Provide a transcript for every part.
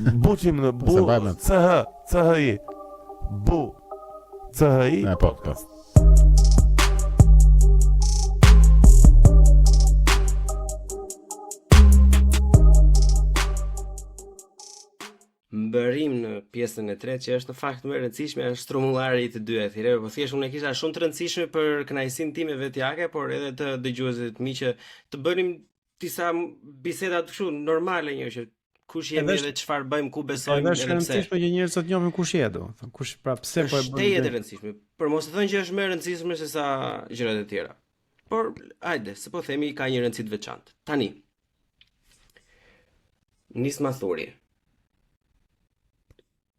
Buçim në bu CHI. Bu CHI podcast. Mbërim në pjesën e tretë që është në fakt më e rëndësishme është strumullari I të dyja thirrjeve, po thjesht unë e kisha shumë të rëndësishme për kënaqësinë time vetjake, por edhe të dëgjuesit mi që të bënim disa biseda kështu normale një që kush jemi dhe çfarë bëjmë, ku besojmë edhe pse. Është rëndësishme që njerëzit të njohin kush je do. Kush pra pse po e bën. Është e rëndësishme. Për mos të thënë që është më e rëndësishme se sa gjërat e tjera. Por hajde, se po themi ka një rëndësi të veçantë. Tani. Nisma thurje.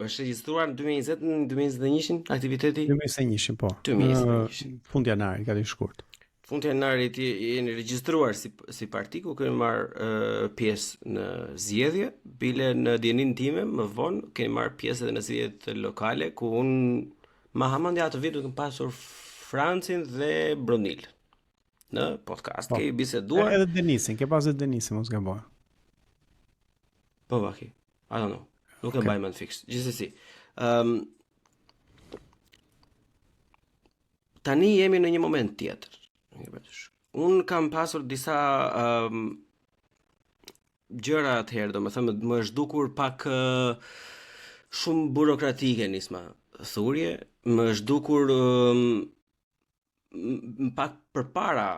Është regjistruar në 2021 aktiviteti? 2021 po. 2021. Fund janari, gati shkurt. Fund janarit jeni regjistruar si parti ku kemi marr pjesë në zgjedhje, bile në dienin time më vonë kemi marr pjesë edhe në zgjedhjet lokale ku unë ma hamendja atë vit kam pasur Francin dhe Bronil. Në podcast ke biseduar. Edhe Denisin, ke pasur Denisin, mos gaboj. Po vaki. I don't know. Nuk e mbaj mend fix. Gjithsesi. Tani jemi në një moment tjetër. Unë kam pasur disa gjëra atëherë, domethënë më është dukur pak shumë burokratike nisma thurje, më është dukur pak përpara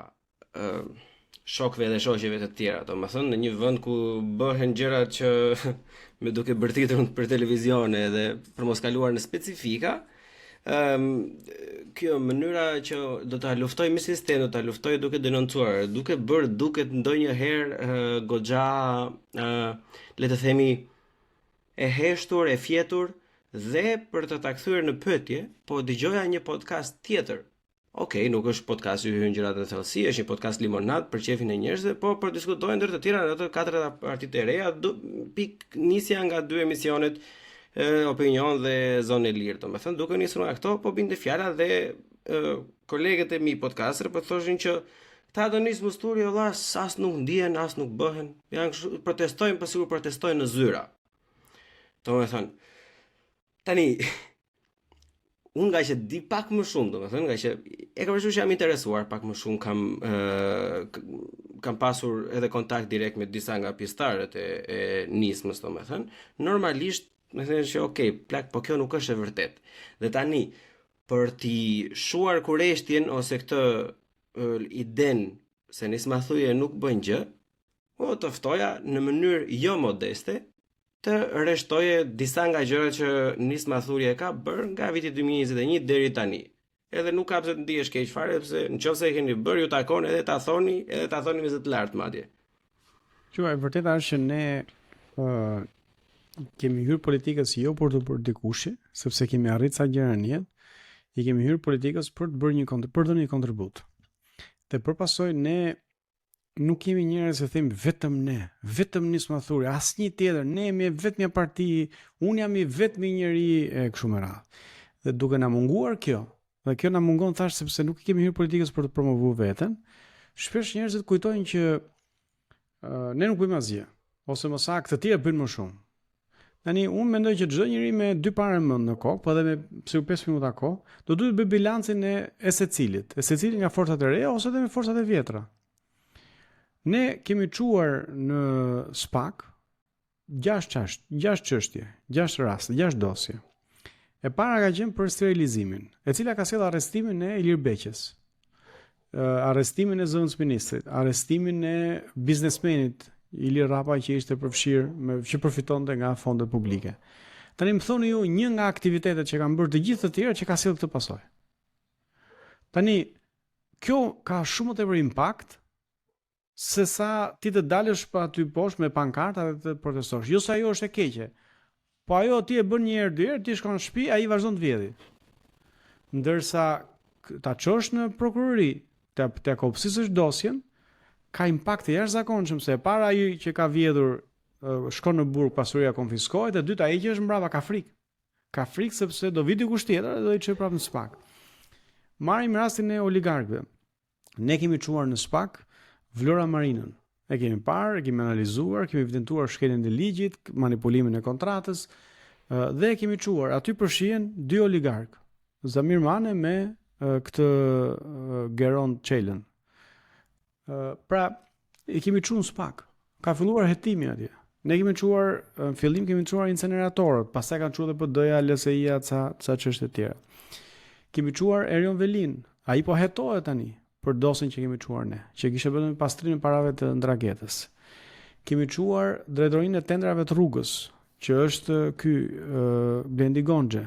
shokëve dhe shoqeve të tjera, domethënë në një vend ku bëhen gjëra që me duke bërtitur për televizione dhe për mos kaluar në specifika, kjo mënyra që do ta luftoj me sistem, do ta luftoj duke denoncuar, duke bërë duket ndonjëherë goxha le të themi e heshtur, e fjetur dhe për të ta kthyer në pyetje, po dëgjoja një podcast tjetër. Okej, nuk është podcast i hyn gjërat e thellësi, është një podcast limonad për qefin e njerëzve, po për diskutojnë ndër të tjera në ato 4 partitë e reja, pik nisja nga 2 emisionet opinion dhe zonë e lirë, domethënë duke nisur nga këto, po binte fjala dhe kolegët e mi podcaster po thoshin që ta do nis musturi valla, as nuk ndihen, as nuk bëhen, janë protestojnë, po sigur protestojnë në zyra. Domethënë tani unë nga që di pak më shumë, domethënë nga që e kam vështirë që jam interesuar pak më shumë, kam pasur edhe kontakt direkt me disa nga pjesëtarët e nismës, domethënë, normalisht më thënë që okay, plak, po kjo nuk është e vërtet. Dhe tani për t'i shuar kureshtjen ose këtë iden se nisma thuje nuk bën gjë, o të ftoja në mënyrë jo modeste të rreshtoje disa nga gjërat që nisma thurje ka bërë nga viti 2021 deri tani. Edhe nuk ka pse të ndihesh keq fare, sepse nëse e keni bërë ju takon edhe ta thoni me zë të lartë madje. Qua e vërteta është që ne kemi hyrë politikës jo për të bërë dikush, sepse kemi arritur sa gjëra në jetë, i kemi hyrë politikës për të bërë një kontribut. Dhe përpasoj ne nuk kemi njerëz që them vetëm nisma thurje, asnjë tjetër, ne jemi vetëm një parti, unë jam i vetmi njeri e kështu me radhë. Dhe duke na munguar kjo, dhe kjo na mungon thash sepse nuk kemi hyrë politikës për të promovuar veten, shpesh njerëzit kujtojnë që ne nuk bëjmë asgjë, ose më saktë të tjerë bëjnë më shumë. Tani unë mendoj që çdo njeri me 2 parë mend në kohë, po edhe me 5 minuta kohë, do duhet bëj bilancin e secilit nga forcat e reja ose edhe me forcat e vjetra. Ne kemi çuar në SPAK 6 çështje, 6 raste, 6 dosje. E para ka qenë për sterilizimin, e cila ka sjellë arrestimin e Ilir Beqës, arrestimin e zëvendës ministrit, arrestimin e biznesmenit Ilir Rapa që ishte përfshirë që përfitonte nga fondet publike. Tani më thoni ju një nga aktivitetet që kanë bërë të gjithë të tjera që ka sjellë këtë pasojë. Tani kjo ka shumë të tepër impakt se sa ti të dalësh pa aty poshtë me pankarta dhe të protestosh. Jo se ajo është e keqe. Po ajo ti e bën një herë, 2 herë, ti shkon në shtëpi, ai vazhdon të vjedhë. Ndërsa ta çosh në prokurori, ta kopsisësh dosjen, ka impakt të jashtëzakonshëm se e para ai që ka vjedhur shkon në burg, pasuria konfiskohet, e dyta ai që është mbrapa ka frikë. Ka frikë sepse do vi dikush tjetër dhe do i çojë prapë në SPAK. Marrim rastin e oligarkëve. Ne kemi çuar në SPAK Vlora Marinën, E kemi parë, e kemi analizuar, kemi evidentuar shkeljen e ligjit, manipulimin e kontratës, dhe e kemi çuar. Aty përfshihen 2 oligark, Zamir Mane me këtë Geron Çelën. Pra, i kemi çuar spak. Ka filluar hetimi atje. Ne kemi çuar, në fillim kemi çuar inceneratorët, pastaj kanë çuar edhe PD-ja, LSI-ja, ca çështje të tjera. Kemi çuar Erion Velin. Ai po hetohet tani për dosjen që kemi çuar ne, që kishte bërë me pastrimin e parave të Ndragetës. Kemi çuar drejtorinë e tendrave të rrugës, që është ky Blendi Gonxhe.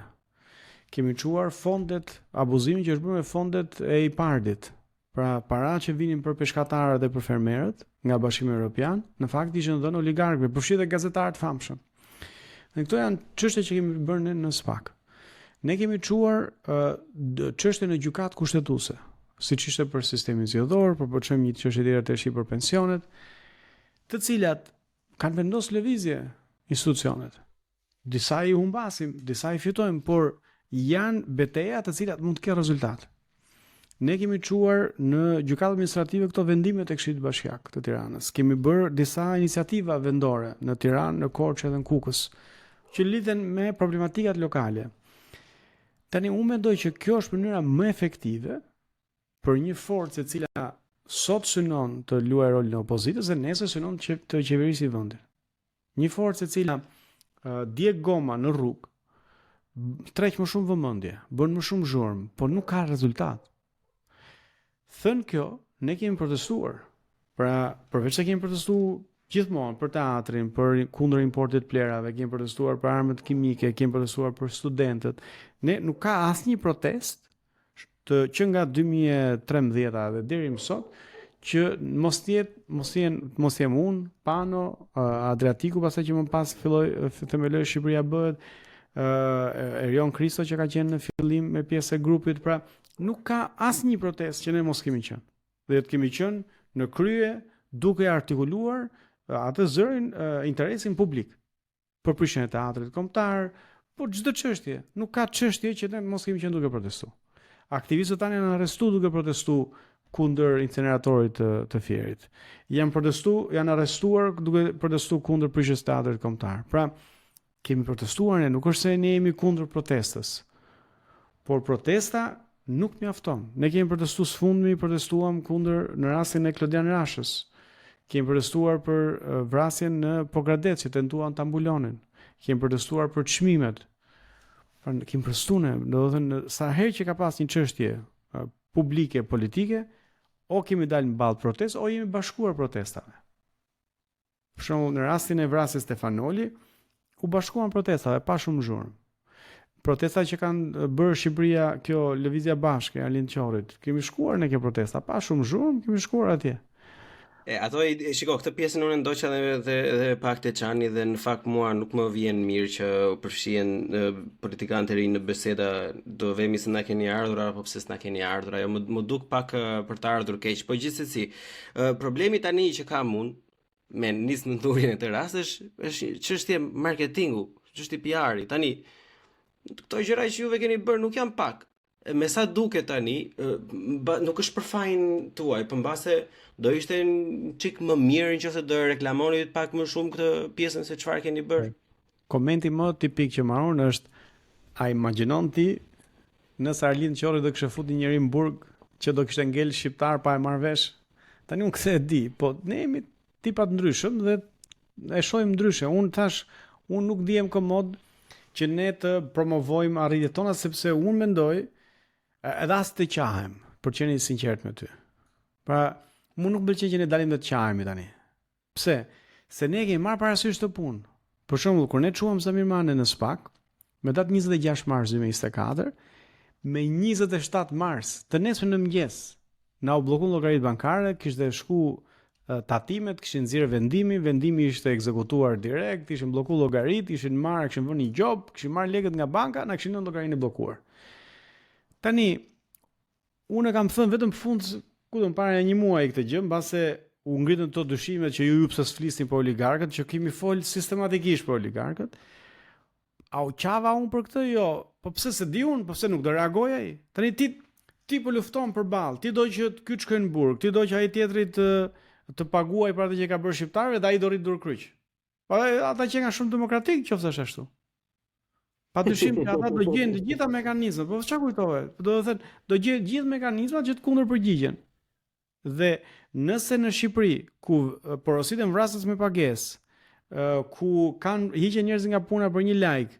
Kemi çuar fondet, abuzimin që është bërë me fondet e IPARD-it. Pra para që vinin për peshkatarët dhe për fermerët nga Bashkimi Evropian, në fakt ishin dhënë oligarkëve, përfshi dhe gazetarët famshëm. Dhe këto janë çështje që kemi bërë ne në SPAK. Ne kemi çuar çështjen e gjykatë kushtetuese, siç ishte për sistemin zgjedhor, për përçojmë një çështje tjetër të shi për pensionet, të cilat kanë vendosur lëvizje institucionet. Disa i humbasim, disa i fitojmë, por janë betejë të cilat mund të kenë rezultat. Ne kemi çuar në gjykatë administrative këto vendime të Këshillit Bashkiak të Tiranës. Kemi bërë disa iniciativa vendore në Tiranë, në Korçë dhe në Kukës, që lidhen me problematikat lokale. Tani unë mendoj që kjo është mënyra më efektive për një forcë e cila sot synon të luajë rolin e opozitës dhe nesër synon të qeverisë vendin. Një forcë e cila djeg goma në rrugë, treq më shumë vëmendje, bën më shumë zhurmë, por nuk ka rezultat. Thënë kjo, ne kemi protestuar. Pra, përveç se kemi protestuar gjithmonë për teatrin, për kundër importit plerave, kemi protestuar për armët kimike, kemi protestuar për studentët. Ne nuk ka asnjë protest që nga 2013 dhe deri më sot që mos jem unë, Pano, Adriatiku, pastaj që më pas themeloi Shqipëria bëhet, Erion Kristo që ka qenë në fillim me pjesë e grupit, pra nuk ka asnjë protest që ne mos kemi qenë. Dhe të kemi qenë në krye duke artikuluar atë zërin interesin publik për prishjen e teatrit kombëtar, por çdo çështje, nuk ka çështje që ne mos kemi qenë duke protestuar. Aktivistët tani janë arrestuar duke protestuar kundër inceneratorit të Fierit. Janë arrestuar duke protestuar kundër prishjes së teatrit kombëtar. Pra, kemi protestuar ne, nuk është se ne jemi kundër protestës. Por protesta nuk mjafton. Ne kemi protestuar sfundmi, protestuam kundër në rastin e Klodian Rashës. Kemi protestuar për vrasjen në Pogradec që tentuan ta mbulonin. Kemi protestuar për çmimet. Pra, kemi protestuar, do të thënë, sa herë që ka pas një çështje publike, politike, o kemi dalë në ballë protestë, o jemi bashkuar protestave. Për shembull, në rastin e vrasjes Stefanoli, u bashkuan protestave pa shumë zhurmë. Protesta që kanë bërë Shqipëria, kjo lëvizja bashke, Arlind Qorit, kemi shkuar në kjo protesta, pa shumë zhurmë, kemi shkuar atje. Ato shiko, këtë pjesën unë ndoqa dhe pak të çani dhe në fakt mua nuk më vjen mirë që përfshihen politikanë të rinj në biseda, do vemi se na keni ardhur apo pse s'na keni ardhur, ajo më duk pak për të ardhur keq. Po gjithsesi, problemi tani që kam unë me nisë në thurjen e të rastësh është çështje marketingu, çështje PR-i. Tani këto gjëra që juve keni bërë nuk janë pak. Me sa duket tani, nuk është për fajin tuaj, për mbase do ishte një çik më mirë nëse do reklamoni pak më shumë këtë pjesën se çfarë keni bërë. Komenti më tipik që marron është, a imagjinon ti nëse Arlind Qorri do kishte futur njëri në burg që do kishte ngel shqiptar pa e marrë vesh? Tani unë këtë e di, po ne jemi tipa të ndryshëm dhe e shohim ndryshe. Unë nuk ndihem komod që ne të promovojmë arritjet tona, sepse unë mendoj edhe as të qahem, për që qenë sinqert me ty. Pra, mu nuk pëlqen që ne dalim dhe të qahemi tani. Pse? Se ne kemi marrë parasysh të punë. Për shembull, kur ne çuam Zamir Mane në SPAK, me datë 26 mars 2024, me 27 mars të nesër në mëngjes, na u bllokun llogaritë bankare, kishte shku tatimet, kishin nxjerrë vendimi ishte ekzekutuar direkt, ishin bllokuar llogaritë, kishin vënë një gjop, kishin marrë lekët nga banka, na kishin dhënë llogarinë e bllokuar. Tani, unë kam thënë vetëm fund, para një muaji këtë gjë, mbase u ngritën të dyshimet që ju pse s'flisni për oligarkët, që kemi fol sistematikisht për oligarkët. A u qava unë për këtë? Jo. Po pse se di unë, po pse nuk do reagoj ai? Tani ti po lufton përballë, ti do që ky të shkojnë në burg, ti do që ai tjetri të të paguaj për atë që ka bërë shqiptarëve dhe ai do rrit dur kryq. Po ata që janë shumë demokratik, qoftë është ashtu. Padyshim që ata do gjejnë të gjitha mekanizmat. Po çka kujtove? Do të thënë, do gjejnë gjithë mekanizmat që të kundërpërgjigjen. Dhe nëse në Shqipëri ku porositën vrasës me pagesë, ku kanë hiqen njerëz nga puna për një like,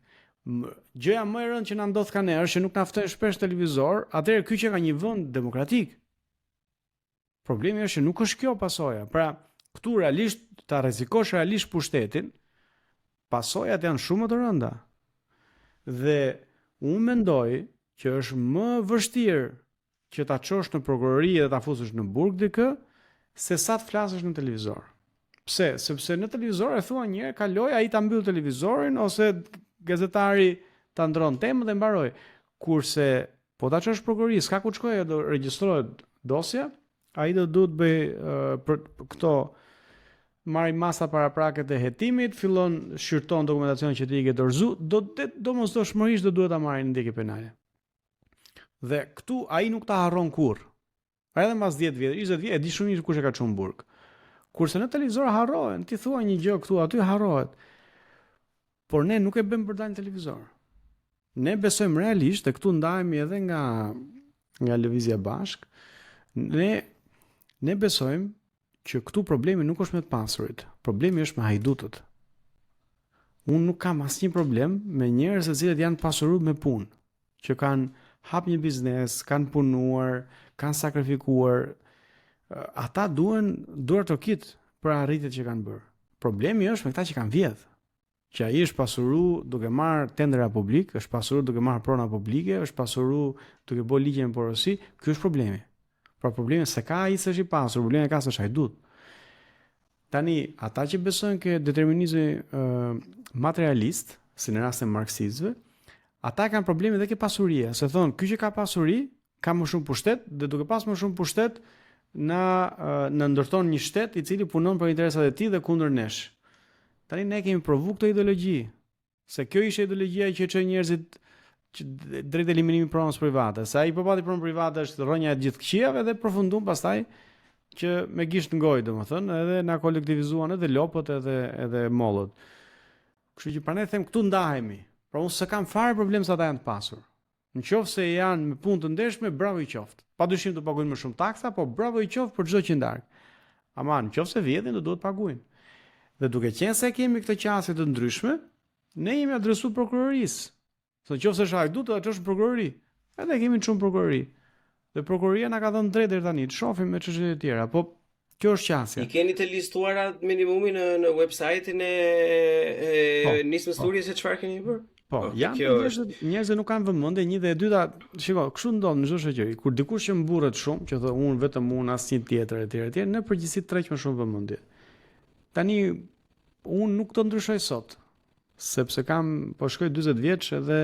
gjëja më e rëndë që na ndodh kanë është që nuk na ftojnë shpesh televizor, atëherë ky që ka një vend demokratik. Problemi është që nuk është kjo pasoja. Pra, këtu realisht ta rrezikosh realisht pushtetin, pasojat janë shumë të rënda. Dhe unë mendoj që është më vështirë që ta çosh në prokurori dhe ta fusësh në burg dikë se sa të flasësh në televizor. Pse? Sepse në televizor e thua një herë, kaloi, ai ta mbyll televizorin ose gazetari ta ndron temën dhe mbaroi. Kurse po ta çosh prokurori, s'ka ku të shkojë, do regjistrohet dosja, ai do duhet bëj për këto marrin masa paraprake të hetimit, fillon shqyrton dokumentacionin që ti i ke dorëzu, domosdoshmërisht do duhet ta marrin ndjekje penale. Dhe këtu ai nuk ta harron kurrë. Edhe mbas 10 vjet, 20 vjet, e di shumë mirë kush e ka çuar në burg. Kurse në televizor harrohen, ti thua një gjë këtu, aty harrohet. Por ne nuk e bëjmë për dalë në televizor. Ne besojmë realisht, e këtu ndahemi edhe nga Lëvizja Bashk, ne besojmë që këtu problemi nuk është me të pasurit, problemi është me hajdutët. Unë nuk kam asnjë problem me njerëz të cilët janë pasuruar me punë, që kanë hap një biznes, kanë punuar, kanë sakrifikuar. Ata duhen duar tokit për arritjet që kanë bërë. Problemi është me këta që kanë vjedh, që ai është pasuruar duke marrë tendera publik, është pasuruar duke marrë prona publike, është pasuruar duke bërë ligje me porosi, ky është problemi. Pra problemi se ka ai s'është i pasur, problemi ka s'është hajdut. Tani, ata që besojnë ke determinizmi materialist, si në rastin e marksistëve, ata kanë probleme edhe ke pasuria, se thonë, ky që ka pasuri, ka më shumë pushtet, dhe duke pas më shumë pushtet, në ndërton një shtet i cili punon për interesat e tij dhe kundër nesh. Tani ne kemi provu këtë ideologji, se kjo ishte ideologjia që çoi njerëzit që drejt eliminimit pronës private. Sa ai po pati pronë private është rrënja e gjithë këqijave dhe përfundon pastaj që me gisht ngoj, domethënë, edhe na kolektivizuan edhe lopët edhe mollët. Kështu që prandaj them këtu ndahemi. Pra unë s'e kam fare problem se ata janë të pasur. Në qoftë se janë me punë të ndershme, bravo i qoftë. Padyshim të paguajnë më shumë taksa, po bravo i qoftë për çdo që ndark. Ama në qoftë se vjedhin do duhet paguajnë. Dhe duke qenë se kemi këtë qasje të ndryshme, ne jemi adresuar prokurorisë. Se nëse është hajdut, do ta çosh në prokurori. Edhe kemi shumë prokurori. Dhe prokuroria na ka dhënë drejt deri tani, të shohim me çështjet e tjera. Po kjo është qasja. I keni të listuara minimumin në website-in e nismës studjes se çfarë keni bërë? Po, njerëzit nuk kanë vëmendje, një dhe e dyta, shiko, kështu ndodh në çdo shoqëri. Kur dikush që mburret shumë, që thotë unë vetëm unë asnjë tjetër etj, në përgjithësi tërheq më shumë vëmendje. Tani unë nuk të ndryshoj sot, sepse po shkoj 40 vjeç edhe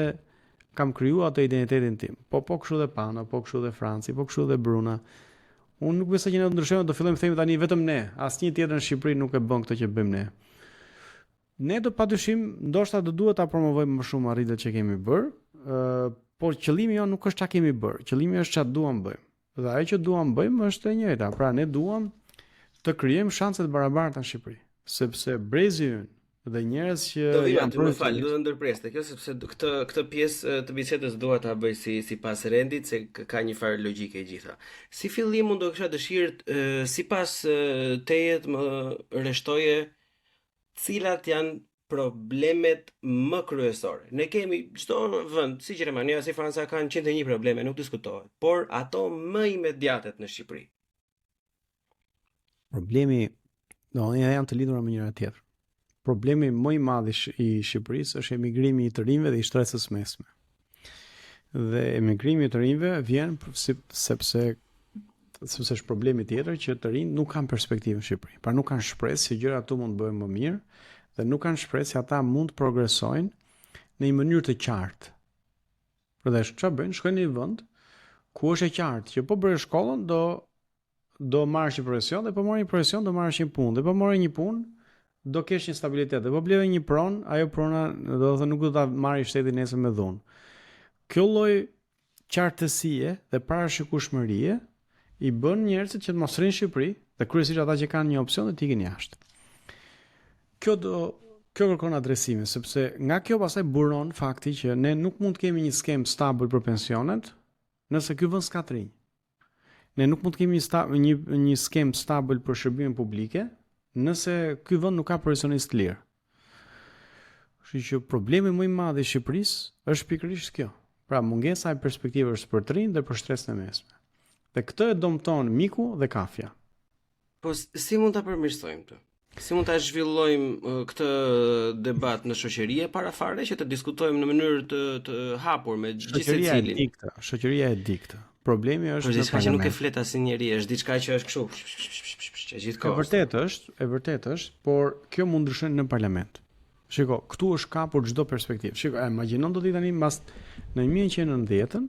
kam krijuar atë identitetin tim. Po kështu dhe Pano, po kështu dhe Franci, po kështu dhe Bruna. Unë nuk besoj që ne do ndryshojmë, do fillojmë të themi tani vetëm ne, asnjë tjetër në Shqipëri nuk e bën këtë që bëjmë ne. Ne do padyshim, ndoshta do duhet ta promovojmë më shumë arritjet që kemi bërë, por qëllimi jon nuk është çka kemi bërë. Qëllimi është ç'a duam bëjmë. Dhe ajo që duam bëjmë është e njëjta. Pra ne duam të krijojmë shanse të barabarta në Shqipëri, sepse brezi ynë dhe njerëz që janë më fal, do të ndërpreste kjo sepse këtë pjesë të bisedës dua ta bëj si pas rendit se ka një farë logjike e gjitha. Si fillim unë do kisha dëshirë sipas tejet më rreshtoje cilat janë problemet më kryesore. Ne kemi çdo vend, si Gjermania, si Franca kanë 101 probleme, nuk diskutohet, por ato më imediatet në Shqipëri. Problemi, janë të lidhura me njëra tjetrën. Problemi më i madh i Shqipërisë është emigrimi i të rinjve dhe i shtresës mesme. Dhe emigrimi i të rinjve vjen sepse është problemi tjetër që të rinjt nuk kanë perspektivë në Shqipëri. Pra nuk kanë shpresë se gjërat ato mund të bëhen më mirë dhe nuk kanë shpresë se ata mund të progresojnë në një mënyrë të qartë. Për çfarë bëjnë? Shkojnë në një vend ku është e qartë që po bëre shkollën do marrësh një profesion dhe po marrë një profesion do marrësh një punë dhe po marrë një punë do kesh një stabilitet dhe po bleve një pronë, ajo prona do të thotë nuk do ta marrë shteti nesër me dhunë. Kjo lloj qartësie dhe parashikueshmërie i bën njerëzit që të mos rrinë në Shqipëri, Dhe kryesisht ata që kanë një opsion dhe t'ikin jashtë. Kjo kërkon adresime, sepse nga kjo pastaj buron fakti që ne nuk mund të kemi një skem stabil për pensionet nëse ky vend s'ka të rinj. Ne nuk mund të kemi një skem stabil për shërbimin publike nëse ky vend nuk ka profesionistë të lirë. Kështu që problemi më i madh i Shqipërisë është pikërisht kjo. Pra mungesa e perspektivës për të rinj dhe për shtresën e mesme. Dhe këtë e dëmton miku dhe kafja. Po si mund ta përmirësojmë këtë? Si mund ta zhvillojmë këtë debat në shoqëri para fare që të diskutojmë në mënyrë të hapur me gjithë secilin? Shoqëria e di këtë. Problemi është në diçka që nuk e flet asnjëri, është diçka që është kështu gjithkohë. E vërtetë është, por kjo mund ndryshojë në parlament. Shiko, këtu është kapur çdo perspektivë. Shiko, imagjinon do të tani mbas në 1990-ën,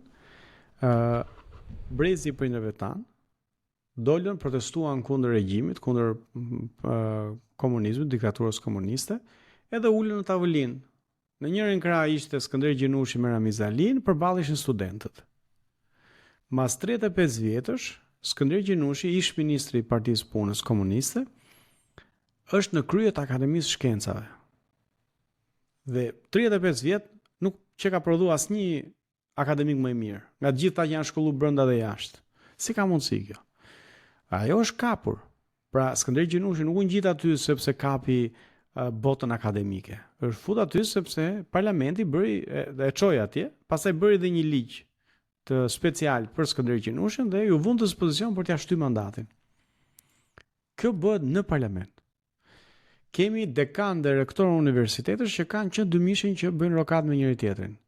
brezi i prindërve tan dolën, protestuan kundër regjimit, kundër komunizmit, diktaturës komuniste, edhe ulën në tavolinë. Në njërin krah ishte Skënder Gjinushi me Ramiz Alin, përballë ishin studentët. Mas 35 vjetësh, Skënder Gjinushi, ish ministri i Partisë Punës Komuniste, është në krye të Akademisë Shkencave. Dhe 35 vjet nuk që ka prodhu asnjë akademik më i mirë, nga të gjitha që janë shkollu brenda dhe jashtë. Si ka mundësi kjo? Ajo është kapur. Pra Skënder Gjinushi nuk u ngjit aty sepse kapi botën akademike. Është fut aty sepse parlamenti bëri dhe e çoi atje, pastaj bëri edhe një ligj të special për Skënder Gjinushin dhe ju vënë në dispozicion për t'ia shtyr mandatin. Kjo bëhet në parlament. Kemi dekan dhe rektor universitetësh që kanë qenë dy mishin që bëjnë rokat me njëri tjetrin.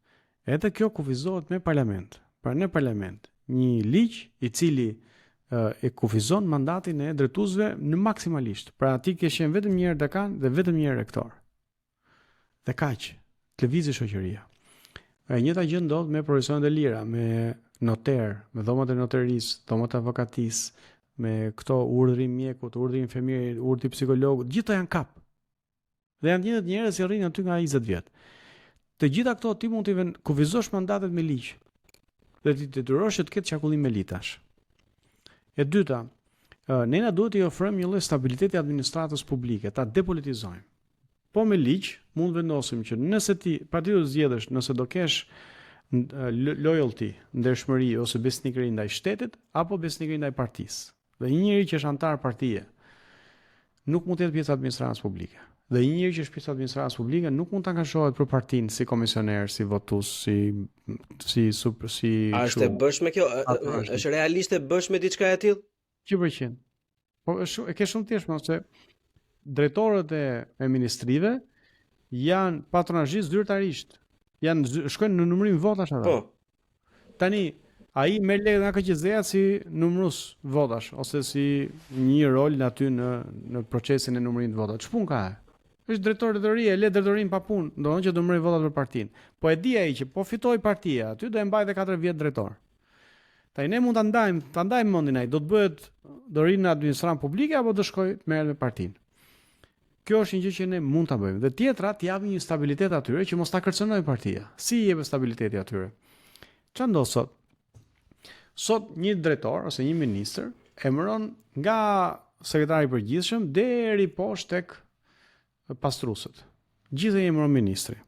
Edhe kjo kufizohet me parlament. Pra në parlament, një ligj i cili e kufizon mandatin e drejtuesve në maksimalisht. Pra ti ke qenë vetëm një herë dekan dhe vetëm një herë rektor. Dhe kaq, të lëvizë shoqëria. E njëjta gjë ndodh me profesionet e lira, me noter, me dhomat e noterisë, dhomat e avokatisë, me këto urdhri mjekut, urdhri infirmierit, urdhri psikologut, gjitha janë kap. Dhe janë njëjtat njerëz që rrinë aty nga 20 vjet. Të gjitha këto ti mund t'i kufizosh mandatet me ligj. Dhe ti detyrosh të ketë qarkullim me litash. E dyta, ne na duhet t'i ofrojmë një lloj stabiliteti administratës publike, ta depolitizojmë. Po me ligj mund vendosim që nëse ti parti do zgjedhësh, nëse do kesh loyalty, ndershmëri ose besnikëri ndaj shtetit apo besnikëri ndaj partisë. Dhe një njeri që është antar partie nuk mund të jetë pjesë e administratës publike. Dhe një njeri që është pjesë e administratës publike nuk mund të angazhohet për partinë si komisioner, si votues, si A është e bëshme kjo? Është realisht e bëshme diçka e tillë? 100%. Po e ke shumë thjeshtë, se drejtorët e ministrive janë patronazhist zyrtarisht. Shkojnë në numërim votash ata. Po. Tani ai merr lekë nga KQZ-ja si numërus votash ose si një rol aty në procesin e numërimit të votash. Ç'pun ka? Është drejtor drejtorie, le drejtorin pa punë, domethënë që do merr votat për partinë. Po e di ai që po fitoi partia, aty do e mbajë 4 vjet drejtor. Tani ne mund ta ndajmë mendin ai, do të rinë në administratën publike apo do shkojë të merret me partinë. Kjo është një gjë që ne mund ta bëjmë. Dhe tjetra, të japim një stabilitet atyre që mos ta kërcënojë partia. Si i jep stabiliteti atyre? Çfarë ndodh sot? Sot një drejtor ose një ministër emëron nga sekretari i përgjithshëm deri poshtë tek pastruesët. Gjithë e emëron ministri.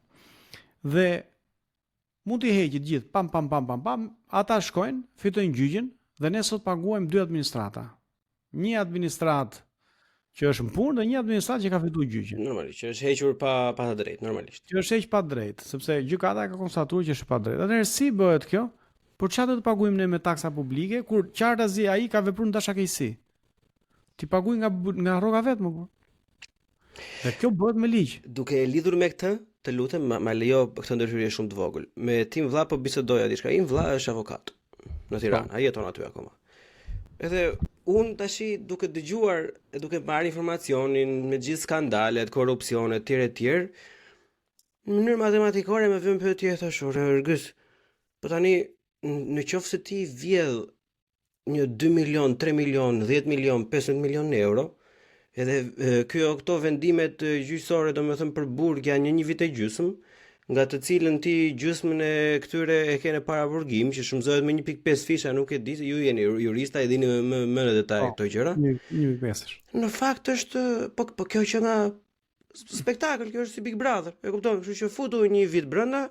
Dhe mund t'i heqë gjithë, pam, ata shkojnë, fitojnë gjyqin dhe ne sot paguajmë 2 administrata. Një administrat që është në punë dhe një administrat që ka fituar gjyqin. Normalisht, që është hequr pa të drejtë, normalisht. Që është hequr pa drejtë, sepse gjykata ka konstatuar që është pa drejtë. Atëherë si bëhet kjo? Por çfarë do të paguajmë ne me taksa publike kur qartazi ai ka vepruar në dashakësi? Ti paguaj nga rroga vet më. Dhe kjo bëhet me ligj. Duke e lidhur me këtë, të lutem, ma lejo këtë ndërhyrje shumë të vogël. Me tim vlla po bisedoja diçka. Im vlla është avokat në Tiranë, ai jeton aty akoma. Edhe unë tash duke dëgjuar e duke marrë informacionin me gjithë skandalet, korrupsionet etj, në mënyrë matematikore më vjen pyetje thash, Rërgës, po tani në qoftë se ti vjedh një 2 milion, 3 milion, 10 milion, 15 milion euro, edhe këto vendimet gjyqësore, domethënë për burg janë një vit e gjysmë, nga të cilën ti gjysmën e këtyre e ke në paraburgim, që shumëzohet me 1.5 fisha, nuk e di, ju jeni jurista, e dini më në detaj këto gjëra. 1.5. Në fakt është, po kjo që nga spektakël, kjo është si Big Brother, e kupton, kështu që futu një vit brenda,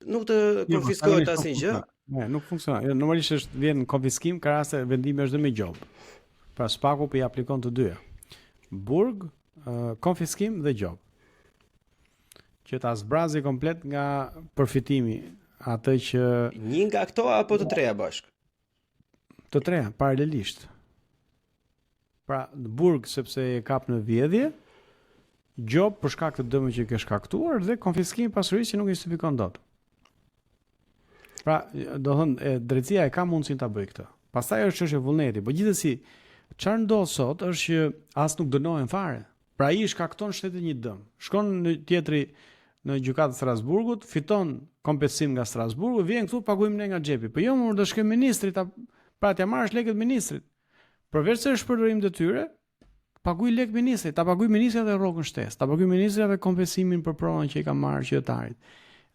nuk të konfiskohet asnjë gjë. Nuk funksionon. Normalisht vjen konfiskim, ka raste vendimi është dhe me gjob. Pra Spaku po i aplikon të dyja. Burg, konfiskim dhe gjob. Që ta zbrazi komplet nga përfitimi, atë që një nga këto apo të treja bashk? Të treja paralelisht. Pra burg sepse e kap në vjedhje, gjob për shkak të dëmit që ke shkaktuar dhe konfiskim pasurisë që nuk i justifikon dot. Pra, do thënë, drejtësia e ka mundësinë ta bëjë këtë. Pastaj është çështje vullneti, por gjithsesi çfarë ndodh sot është që as nuk dënohen fare. Pra ai shkakton shtetit një dëm. Shkon në tjetri në gjykatën e Strasburgut, fiton kompensim nga Strasburgu, vjen këtu paguajmë ne nga xhepi. Po jo, më do shkoj ministrit, pra t'ja marrësh lekët ministrit. Përveç se është shpërdorim detyre, paguaj lek ministrit, ta paguaj ministrit edhe rrogën shtesë, ta paguaj ministrit edhe kompensimin për pronën që i ka marrë qytetarit.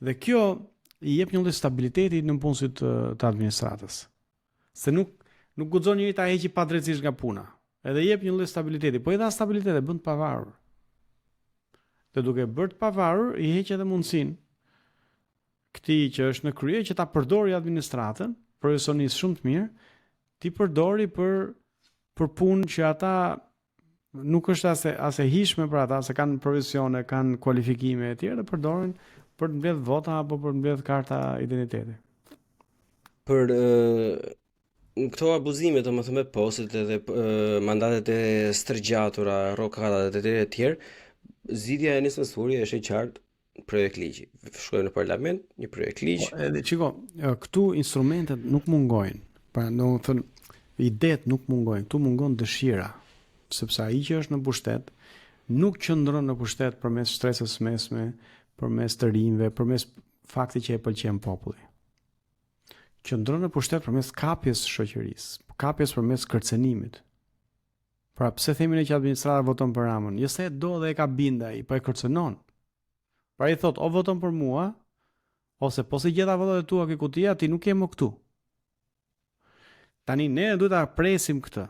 Dhe kjo i jep një lloj stabiliteti në punësit të administratës. Se nuk guxon njëri ta heqë padrejtisht nga puna. Edhe jep një lloj stabiliteti, po edhe stabilitet e bën të pavarur. Dhe duke bërë të pavarur, i heq edhe mundësinë këtij që është në krye që ta përdori administratën, profesionist shumë të mirë, ti përdori për punë që ata nuk është as e hishme për ata, se kanë profesione, kanë kualifikime e tjera, dhe përdorin për të mbledh vota apo për të mbledh karta identiteti. Për këto abuzime, domethënë me postet edhe mandatet e stërgjatura, rrokatat e tjerë, zgjidhja e nismës së është e qartë, projekt ligji. Shkojmë në parlament, një projekt ligj. Edhe çiko, këtu instrumentet nuk mungojnë. Pra, domethënë idetë nuk mungojnë, këtu mungon dëshira, sepse ai që është në pushtet nuk qëndron në pushtet përmes shtresës mesme, përmes të rinjve, përmes faktit që e pëlqen populli. Qëndron në pushtet përmes kapjes së shoqërisë, kapjes përmes kërcenimit. Pra pse themi ne që administrata voton për Ramën? Jo se do dhe e ka bind ai, po e kërcenon. Pra i thot, o voton për mua, ose po se gjeta votat e tua ke kutia, ti nuk je më këtu. Tani ne duhet ta presim këtë,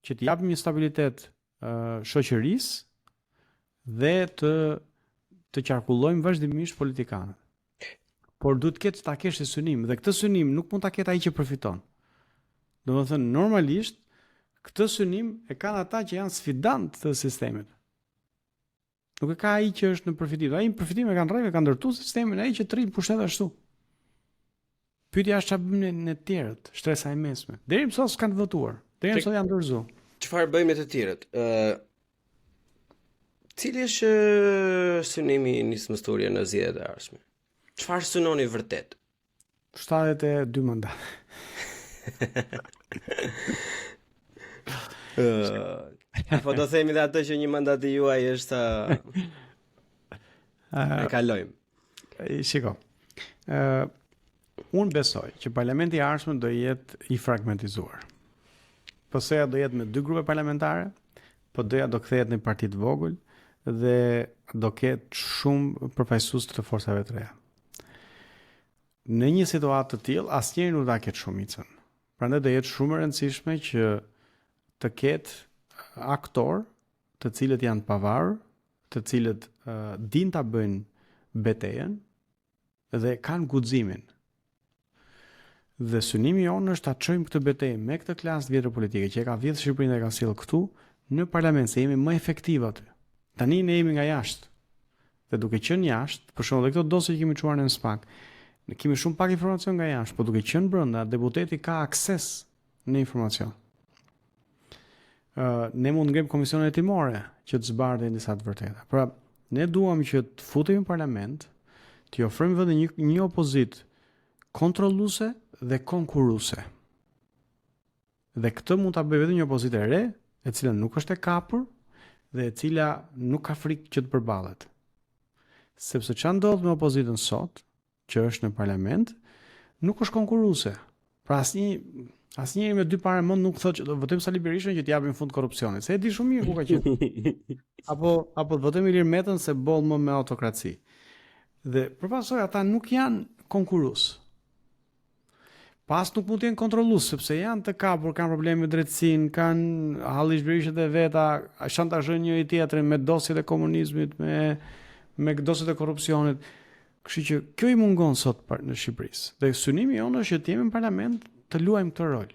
që të japim një stabilitet shoqërisë dhe të qarkullojmë vazhdimisht politikanët. Por duhet ta kesh synim, dhe këtë synim nuk mund ta ketë ai që përfiton. Domethënë normalisht këtë synim e kanë ata që janë sfidant të sistemit. Nuk e ka ai që është në përfitim. Ai në përfitim e kanë rrejve, kanë ndërtu sistemin, ai që të rrinë pushtet ashtu. Pyetja është çfarë bëjmë ne të tjerët, shtresa e mesme. Deri më sot s'kan votuar. Deri më sot janë dorëzu. Çfarë bëjmë me të tjerët? Cili është synimi i nismës torie në zgjedhjet e ardhshme? Çfarë synoni vërtet? 72 mandate. Po do themi dhe atë që një mandat i juaj është e kalojmë. Shiko. Unë besoj që parlamenti i ardhshëm do jetë i fragmentizuar. Po seja do jetë me 2 grupe parlamentare, po doja do kthehet në parti të vogël dhe do ketë shumë përfaqësues të forcave të reja. Në një situatë të tillë, asnjëri nuk do ta ketë shumicën. Prandaj do jetë shumë e rëndësishme që të ketë aktor të cilët janë pavarur, të cilët din ta bëjnë betejën dhe kanë guximin. Dhe synimi jonë është ta çojmë këtë betejë me këtë klasë vjetër politike që e ka vjedhur Shqipërinë dhe ka sjellë këtu në parlament, se jemi më efektiv aty. Tani ne jemi nga jashtë. Dhe duke qenë jashtë, për shembull, këto dosje që kemi çuar në SPAK, ne kemi shumë pak informacion nga jashtë, por duke qenë brenda, deputeti ka akses në informacion. Ne mund ngrim komisione hetimore që të zbardhin disa të vërteta. Pra, ne duam që të futemi në parlament, të ofrojmë vetë një opozitë kontrolluese dhe konkurruese. Dhe këtë mund ta bëjë vetëm një opozitë e re, e cila nuk është e kapur dhe e cila nuk ka frikë që të përballet. Sepse çfarë ndodh me opozitën sot, që është në parlament, nuk është konkurruese. Pra asnjëri me 2 parë mend nuk thotë që do votojmë Sali Berishën që t'i japim fund korrupsionit, se e di shumë mirë ku ka qenë. Apo të votojmë Ilir Metën se boll më me autokraci. Dhe përpasoj ata nuk janë konkurrues. Pas nuk mund të jenë kontrollues sepse janë të kapur, kanë probleme me drejtësinë, kanë hallishmërishet e veta, shantazhojnë njëri tjetrin me dosjet e komunizmit, me dosjet e korrupsionit. Kështu që kjo i mungon sot në Shqipërisë. Dhe synimi jonë është që të jemi në parlament të luajmë këtë rol.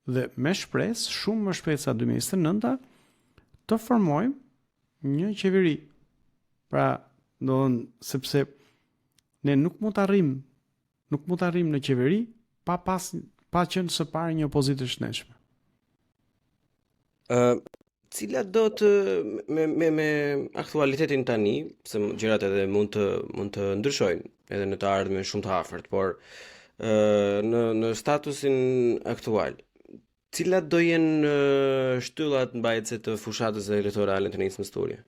Dhe me shpresë, shumë më shpejt sa 2029, të formojmë një qeveri. Pra, sepse ne nuk mund të arrim në qeveri pa qenë së pari një opozitë të shnetshme. Cila do të me aktualitetin tani, se gjërat edhe mund të ndryshojnë edhe në të ardhmen shumë të afërt, por në statusin aktual, cilat do jenë shtyllat mbajtëse të fushatës elektorale të nismës Turje?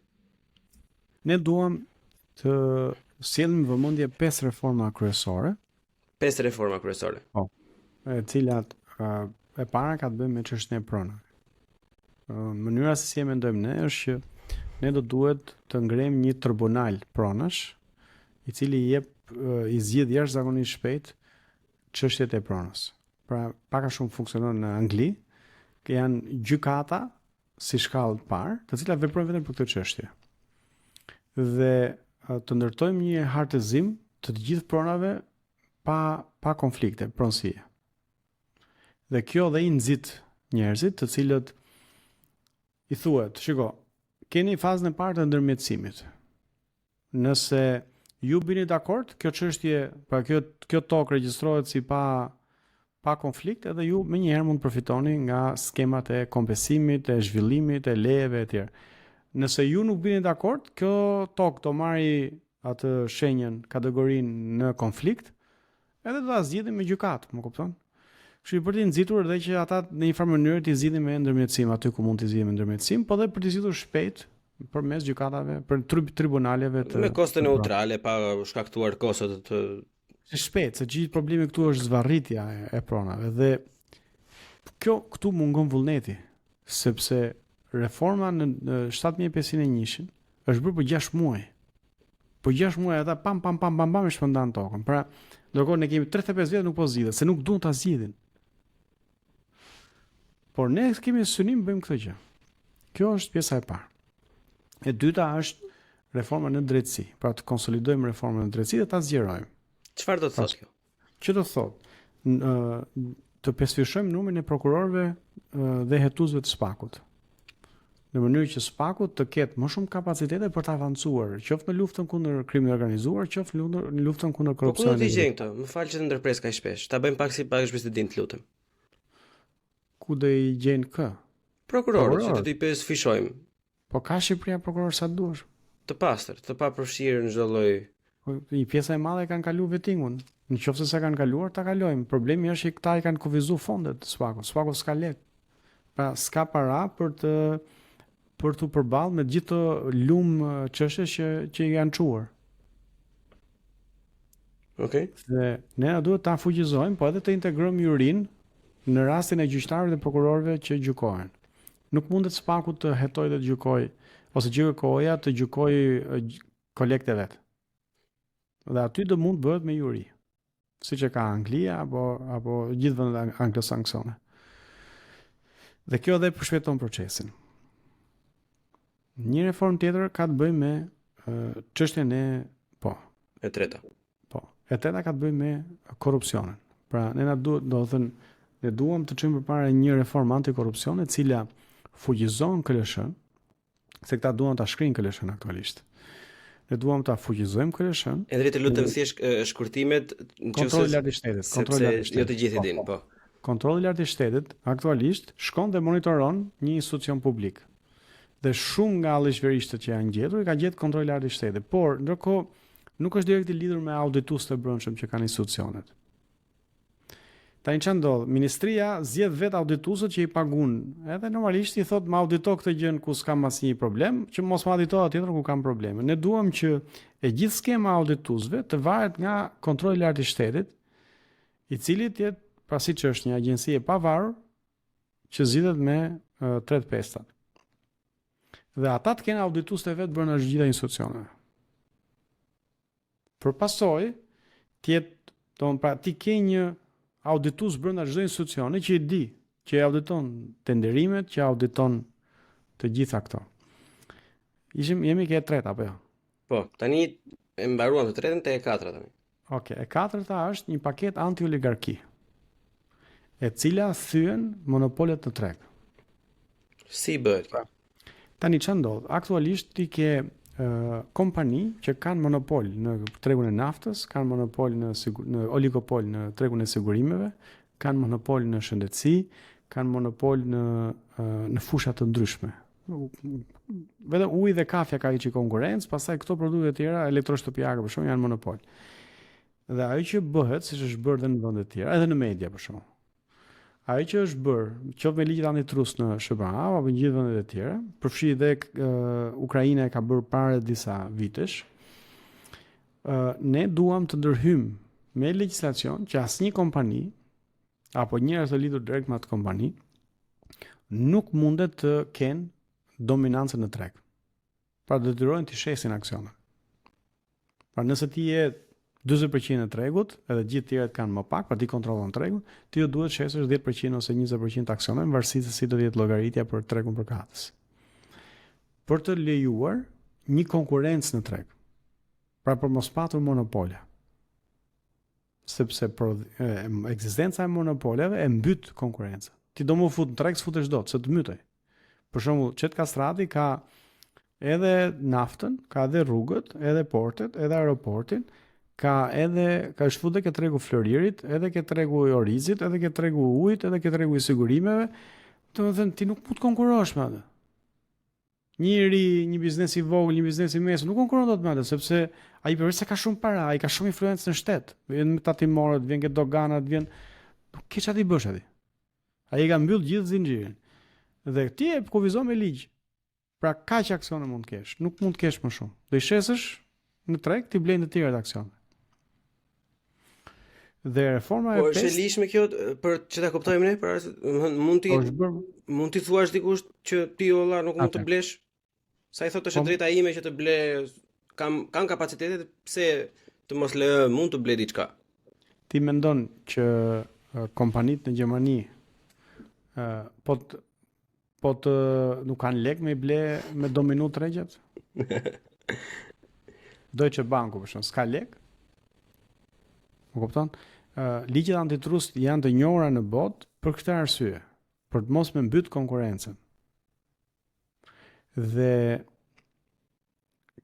Ne duam të sjellim vëmendje 5 reforma kryesore. 5 reforma kryesore. Po. E cilat e para ka të bëjë me çështjen e pronave. Mënyra se si e mendojmë ne është që ne do duhet të ngrejmë një tribunal pronash, i cili i zgjidh jashtëzakonisht shpejt çështjet e pronës. Pra, pak a shumë funksionon në Angli, që janë gjykata si shkallë të parë, të cilat veprojnë vetëm për këtë çështje. Dhe të ndërtojmë një hartëzim të gjithë pronave pa konflikte, pronësie. Dhe kjo dhe i nxit njerëzit të cilët i thuhet, shiko, keni fazën e parë të ndërmjetësimit. Nëse ju bini dakord, kjo çështje, pra kjo tokë regjistrohet si pa konflikt, edhe ju menjëherë mund të përfitoni nga skemat e kompensimit, e zhvillimit, e lejeve e tjerë. Nëse ju nuk bini dakord, kjo tokë do marri atë shenjën, kategorinë në konflikt, edhe do ta zgjidhim me gjykatë, më kupton? Kështu për të nxitur edhe që ata në një farë mënyrë të zgjidhin me ndërmjetësim aty ku mund të zgjidhin me ndërmjetësim, po edhe për të zgjidhur shpejt përmes gjykatave, për tribunaleve me koste neutrale, pa shkaktuar kosto të shpejt, se gjithë problemi këtu është zvarritja e pronave dhe këtu mungon vullneti, sepse reforma në 7501 është bërë për 6 muaj. Po 6 muaj ata pam e shpërndan tokën. Pra, ndërkohë ne kemi 35 vjet nuk po zgjidhet, se nuk duan ta zgjidhin. Por ne kemi synim bëjmë këtë gjë. Kjo është pjesa e parë. E dyta është reforma në drejtësi, pra të konsolidojmë reformën në drejtësi dhe ta zgjerojmë. Çfarë do të thotë kjo? Që do të thotë të pesfishojmë numrin e prokurorëve dhe hetuesve të spakut. Në mënyrë që spaku të ketë më shumë kapacitete për të avancuar, qoftë në luftën kundër krimit organizuar, qoftë në luftën kundër korrupsionit. Po ku do t'i gjejmë këto? Më fal që të ndërpres kaq shpesh. Ta bëjmë pak si pak president, lutem. Ku do i gjejnë kë? Prokurorët, që të t'i pesfishojmë. Po ka Shqipëria prokuror sa duash. Të pastër, të papërfshirë në çdo lloj. Një pjesë e madhe kanë kaluar vettingun. Nëse s'e kanë kaluar, ta kalojmë. Problemi është që këta i kanë kufizuar fondet të spakut. Spaku s'ka lek. Pra s'ka para për të përballë me gjithë të lumë çështje që janë çuar. Okej. Dhe ne duhet ta fuqizojmë, po edhe të integrojmë jurinë në rastin e gjyqtarëve dhe prokurorëve që gjykohen. Nuk mundet spaku të hetojë dhe të gjykojë, ose gjykoja të gjykojë kolekte vet. Dhe aty do mund bëhet me juri, siç e ka Anglia apo gjithë vendet anglosaksone. Dhe kjo edhe përshpejton procesin. Një reformë tjetër ka të bëjë me çështjen e treta. Po, e treta ka të bëjë me korrupsionin. Pra, ne ne duam të çojmë përpara një reformë antikorrupsione e cila fuqizon KLSH-n, se këta duan ta shkrijnë KLSH-n aktualisht. Ne duam ta fuqizojmë KLSH-n. Edhe të lutem thjesht shkurtimet kontrolli i lartë i shtetit, kontrolli i lartë i shtetit. Jo të gjithë e dinë, po. Kontrolli i lartë i shtetit aktualisht shkon dhe monitoron një institucion publik. Dhe shumë nga allëzhverishtet që janë gjetur, ka gjetur kontrolli i lartë i shtetit, por ndërkohë nuk është direkt i lidhur me audituesët e brendshëm që kanë institucionet. Tani çan do, ministria zgjedh vet audituesët që i paguën. Edhe normalisht i thot, "Ma audito këtë gjën ku s'kam asnjë problem, që mos ma audito atje ku kam probleme." Ne duam që e gjithë skema e audituesve të varet nga kontrolli i lartë i shtetit, i cili të jetë pasi që është një agjenci e pavarur që zgjidhet me 3/5. Dhe ata të kenë auditues të vetë brenda të gjitha institucioneve. Për pasojë, pra ti ke një auditues brenda çdo institucioni që i di, që e auditon tenderimet, që auditon të gjitha këto. Jemi ke e treta apo jo? Po, tani e mbaruam të tretën te e katërta tani. Okej, e katërta është një paketë anti-oligarki, e cila thyen monopolet në treg. Si bëhet? Tani ç'a ndodh? Aktualisht ti ke kompani që kanë monopol në tregun e naftës, kanë monopol në oligopol në tregun e sigurimeve, kanë monopol në shëndetësi, kanë monopol në fusha të ndryshme. Vetëm uji dhe kafja ka që konkurrencë, pastaj këto produkte të tjera, elektroshtëpiake për shkak janë monopol. Dhe ajo që bëhet, siç është bërë edhe në vende të tjera, edhe në media për shkak. Ajo që është bërë, qoftë me ligjit antitrust në SBA apo në gjithë vendet e tjera, përfshi dhe Ukraina e ka bërë para disa vitesh, ne duam të ndërhyjmë me legjislacion që asnjë kompani apo njerëz të lidhur direkt me atë kompani nuk mundet të kenë dominancën në treg. Pra detyrojnë të shesin aksionet. Pra nëse ti je 40% e tregut, edhe gjithë tjerët kanë më pak, pra ti kontrollon tregun, ti duhet shesësh 10% ose 20% të aksioneve në varësi se si do të jetë llogaritja për tregun përkatës. Për të lejuar një konkurrencë në treg. Pra për mos patur monopole. Sepse ekzistenca e monopoleve e mbyt konkurrencën. Ti do më fut në treg, s'futesh dot, se të mytej. Për shembull, Çet Kastrati ka edhe naftën, ka edhe rrugët, edhe portet, edhe aeroportin, ka është futur ke tregu Floririt, edhe ke tregu i Orizit, edhe ke tregu i ujit, edhe ke tregu i sigurimeve. Domethënë ti nuk mund të konkurosh me atë. Një biznes i vogël, një biznes i mesëm nuk konkuron dot me atë, sepse ai përveç se ka shumë para, ai ka shumë influencë në shtet. Vjen me tatimorët, vjen ke doganat, vjen nuk ke çfarë të bësh aty. Ai ka mbyll gjithë zinxhirin. Dhe ti e kufizon me ligj. Pra kaq aksione mund të kesh, nuk mund të kesh më shumë. Do i shesësh në treg ti blejnë të tjerë aksione. Dhe reforma e 5. Po është e lishme kjo për që ta kuptojmë ne, pra mund ti thuash dikush që ti olla nuk mund të blesh. Sa i thotë është drejta ime që të ble, kam kapacitetet, pse të mos mund të ble diçka. Ti mendon që kompanitë në Gjermani nuk kanë lek me i ble me dominu tregjet? Deutsche Banku për shkak s'ka lek? Më kupton? Ligjet antitrust janë të njohura në botë për këtë arsye, për të mos me mbyt konkurrencën. Dhe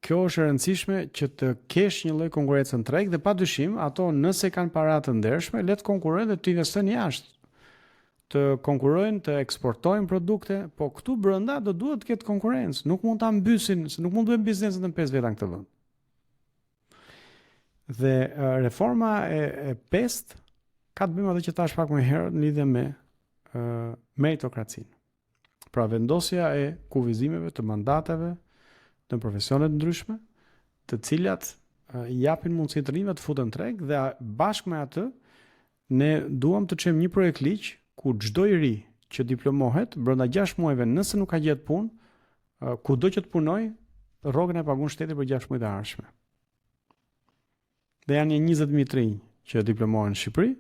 kjo është e rëndësishme që të kesh një lloj konkurrencë në treg dhe padyshim ato nëse kanë para të ndershme, le të konkurrojnë dhe të investojnë jashtë. Të konkurrojnë, të eksportojnë produkte, po këtu brenda do duhet të ketë konkurrencë, nuk mund ta mbysin, se nuk mund të bëjmë biznesin në 5 veta në këtë vend. Dhe reforma e 5 ka të bëjmë atë që thash pak më herët në lidhje me meritokracinë. Pra vendosja e kufizimeve të mandateve në profesione të ndryshme, të cilat japin mundësi të rinjve të futen treg dhe bashkë me atë ne duam të çojmë një projekt ligj ku çdo i ri që diplomohet brenda 6 muajve nëse nuk ka gjetë punë, kudo që të punojë, rrogën e pagun shteti për 6 muaj të ardhshme. Dhe janë 20.000 të rinj që diplomohen në Shqipëri.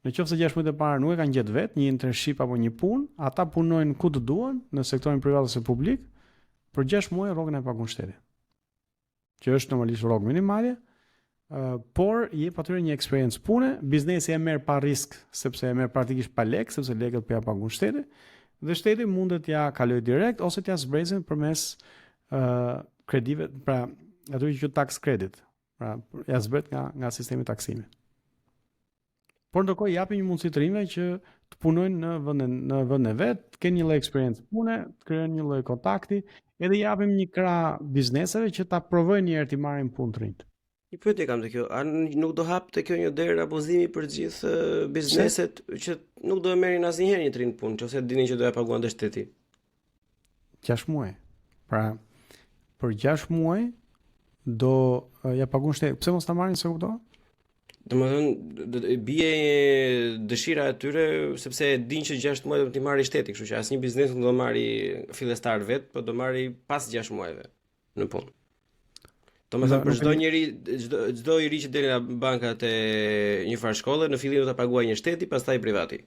Në qoftë se 6 muajt e parë nuk e kanë gjetë vetë një internship apo një punë, ata punojnë ku të duan, në sektorin privat ose publik, për 6 muaj rrogën e pagun shteti. Që është normalisht rrogë minimale, por jep atyre një eksperiencë pune, biznesi e merr pa risk, sepse e merr praktikisht pa lek, sepse lekët po ja pagun shteti, dhe shteti mundet ja kaloj direkt ose t'ja zbrezin përmes kredive, pra aty që tax credit. Pra, ja zbret nga sistemi taksimi. Por ndërkohë japin një mundësi të rinjve që të punojnë në vendin e vet, të kenë një lloj eksperiencë pune, të krijojnë një lloj kontakti, edhe japim një krah bizneseve që ta provojnë një herë të marrin punë të rinj. Një pyetje kam te kjo, a nuk do hapte kjo një derë abuzimi për gjithë bizneset që nuk do e merrin asnjëherë një trin punë, nëse dinin që do ja paguante shteti? 6 muaj. Pra, për 6 muaj do ja pagun shteti. Pse mos ta marrin, se kupton? Domethënë bie dëshira e tyre sepse e dinë që 6 muaj do t'i marrë shteti, kështu që asnjë biznes nuk do marri fillestar vet, por do marri pas 6 muajve në punë. Domethënë për çdo njeri, çdo i ri që del nga bankat e një farë shkolle, në fillim do ta paguajë një shteti, pastaj privati.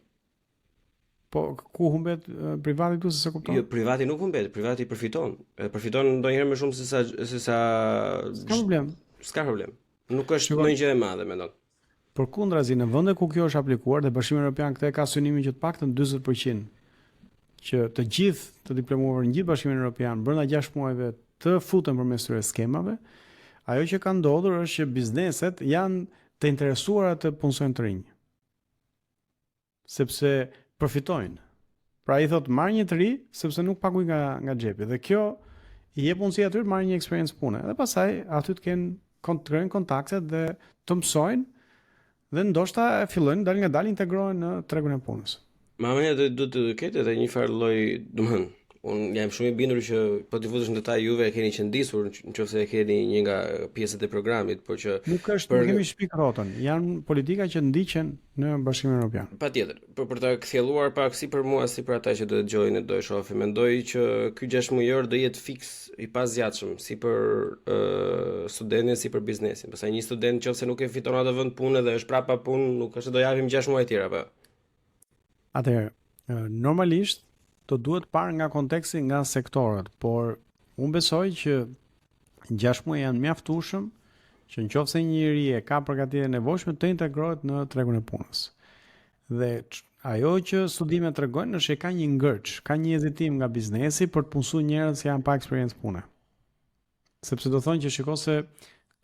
Po ku humbet privati këtu se kupton? Jo, privati nuk humbet, privati përfiton. Përfiton ndonjëherë më shumë se sa S'ka problem. S'ka problem. Nuk është ndonjë gjë e madhe, mendon. Përkundrazi, në vende ku kjo është aplikuar dhe Bashkimi Evropian këtë ka synimin që të paktën 40% që të gjithë të diplomuar në gjithë Bashkimin Evropian brenda 6 muajve të futen përmes këtyre skemave, ajo që ka ndodhur është që bizneset janë të interesuara të punsojnë të rinj. Sepse përfitojnë. Pra i thot marr një të ri sepse nuk paguaj nga xhepi dhe kjo i jep mundësi atyre të marrin një eksperiencë pune. Dhe pastaj aty të kenë kontaktet dhe të mësojnë dhe ndoshta fillojnë dal nga dal integrohen në tregun e punës. Mamënia do të ketë edhe një farë lloj, domethënë, unë jam shumë i bindur që po të futesh në detaj juve e keni qëndisur nëse e keni një nga pjesët e programit, por që nuk kemi shpik rrotën, janë politika që ndiqen në Bashkimin Evropian. Patjetër, për ta kthjelluar pak si për mua si për ata që do të dëgjojnë do e shohin, mendoj që ky 6 mujor do jetë fiks i pazgjatshëm si për studentin si për biznesin. Pastaj një student nëse nuk e fiton atë vend pune dhe është prapa punë, nuk është do japim 6 muaj tjerë apo. Atëherë, normalisht do duhet parë nga konteksti, nga sektorët, por unë besoj që 6 muaj janë mjaftueshëm që nëse një njeri e ka përgatitjen e nevojshme të integrohet në tregun e punës. Dhe ajo që studimet tregojnë është që ka një ngërç, ka një hezitim nga biznesi për të punsuar njerëz që janë pa eksperiencë pune. Sepse do thonë që shiko se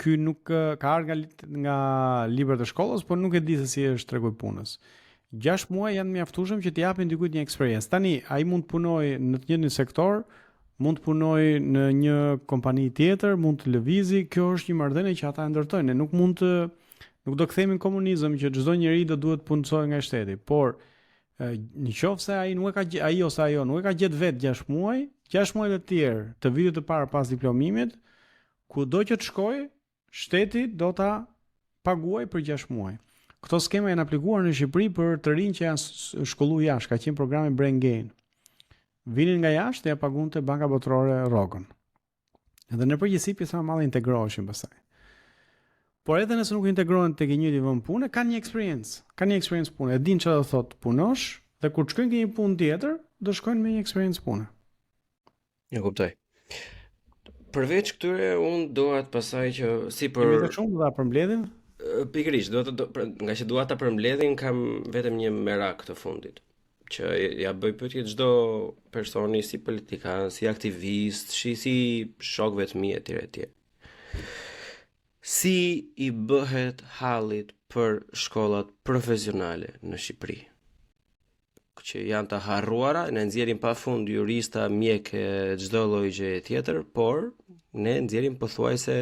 ky nuk ka ardhur nga librat e shkollës, por nuk e di se si është tregu i punës. 6 muaj janë mjaftueshëm që t'i japin dikujt një eksperiencë. Tani ai mund të punojë në të njëjtin sektor, mund të punojë në një kompani tjetër, mund të lëvizi, kjo është një marrëdhënie që ata e ndërtojnë. Nuk do kthehemi në komunizëm që çdo njeri do duhet punsojë nga shteti, por nëse ai nuk e ka ajo nuk e ka gjetë vet 6 muaj, 6 muaj të tjerë të vitit të parë pas diplomimit, kudo që të shkojë, shteti do ta paguajë për 6 muaj. Këto skema janë aplikuar në Shqipëri për të rinj që janë shkolluar jashtë, ka qenë programi Brain Gain. Vinin nga jashtë dhe ja pagunte Banka Botërore rrogën. Edhe në përgjithësi pjesa më madhe integroheshin pastaj. Por edhe nëse nuk integrohen tek një vend pune, kanë një eksperiencë. Kanë një eksperiencë pune, e din çfarë do thotë punosh dhe kur të shkojnë ke një punë tjetër, do shkojnë me një eksperiencë pune. Ja kuptoj. Përveç këtyre unë doa të pasaj që si për Kemi të shumë do ta përmbledhim. Pikërisht, nga që dua ta përmbledhin, kam vetëm një merak të fundit, që ja bëj pyetje çdo personi si politikan, si aktivist, si shokëve të mi etj etj. Si i bëhet hallit për shkollat profesionale në Shqipëri? Që janë të harruara, ne nxjerrim pafund jurista, mjekë, çdo lloj gjë tjetër, por ne nxjerrim pothuajse